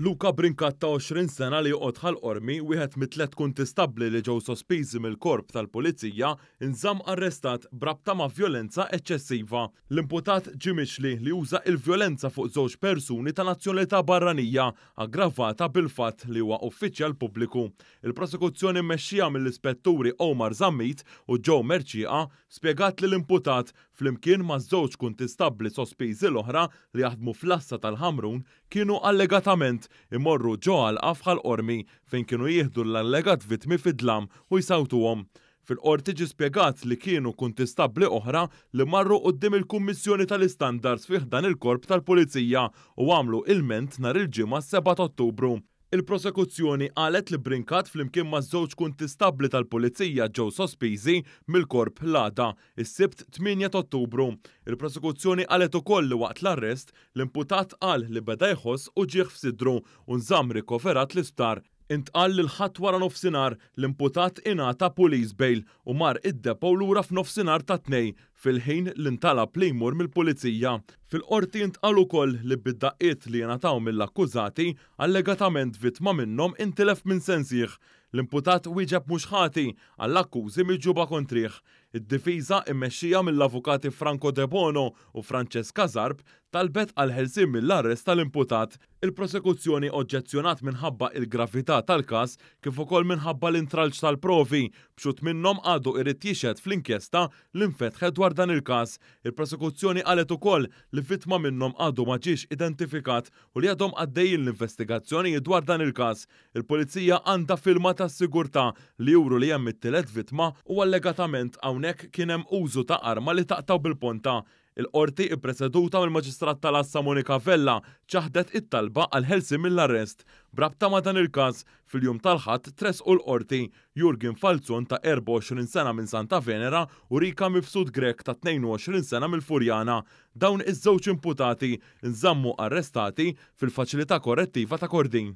Luka Brinkat ta' 20 sena li joqgħod ħal-qormi wieħed mit-tliet kuntistabbli li ġew sospiżi mill-korp tal-Pulizija inżamm arrestat brabta ma' vjolenza eċċessiva. L-imputat ġie mixli li uża l-vjolenza fuq żewġ persuni ta' nazzjonalità barranija aggravata bil-fatt li huwa uffiċjal pubbliku. Il-prosekuzzjoni mmexxija mill-ispetturi Omar Zammit u Joe Merċieqa spjegat li l-imputat flimkien ma' żewġ kuntistabbli sospiżi l-oħra li jaħdmu fl-Assa tal-Ħamrun kienu allegatament imorru ġo għalqa f'ħal-qormi fejn kienu jieħdu l-allegat vittmi fid-dlam u jsawtuhom. Fil-qorti ġie spjegat li kienu kuntistabbli oħra li marru quddiem il-Kummissjoni tal-Istandards fih dan il-Korp tal-Pulizija u għamlu ilment nhar il-ġimgħa 7 Ottubru. Il-prosekuzzjoni qalet li Brinkat flimkien ma' żewġ kuntistabbli tal-Pulizija ġew sospiżi mill-korp l-għada is-Sibt 8 Ottubru. Il-prosekuzzjoni qalet ukoll li waqt l-arrest l-imputat qal li beda jħoss u ġieħ f'sidru u nżamm rikoverat l-isptar. Intqal li l-ħadd wara nofsinhar l-imputat ingħata police bail u mar id-depow lura f'nofsinhar ta' tnejn fil-ħin li ntalab li jmur mill-Pulizija. Fil-qorti intqal ukoll li bid-daqqiet li jingħataw mill-akkużati allegatament vittma minnhom intilef minn sensieħ. L-imputat wieġeb mhux ħati għall-akkużi miġuba kontrih. Id-difiża mmexxija mill-avukati Franco De Bono u Francesca Zarb talbet għal ħelsien mill-arrest tal-imputat. Il-prosekuzzjoni oġġezzjonat minħabba il-gravità tal-każ kif ukoll minħabba l-intralġ tal-provi b'xut minnhom għadu jrid jixhed fl-inkjesta li nfetħet dwar dan il-każ. Il-prosekuzzjoni qalet ukoll li vittma minnhom għadu ma ġiex identifikat u li għadhom għaddejjin l-investigazzjoni dwar dan il-każ. Il-Pulizija għandha filma tas-sigurtà li juru li hemm it-tielet vittma u allegatament hawnhekk kien hemm użu ta' arma li taqtaw bil-ponta. Il-qorti ippreseduta mill-Maġistrat tal-Assa Monika Vella ċaħdet it-talba għal ħelsien mill-arrest. Brabta ma' dan il-każ fil-jum tal-ħadd tresqu l-qorti Jurgen Falzon ta' 24 sena minn Santa Venera u Rika Mifsud Grek ta' 22 sena mill-Furjana. Dawn iż-żewġ imputati nżammu arrestati fil-faċilità korrettiva ta' Kordin.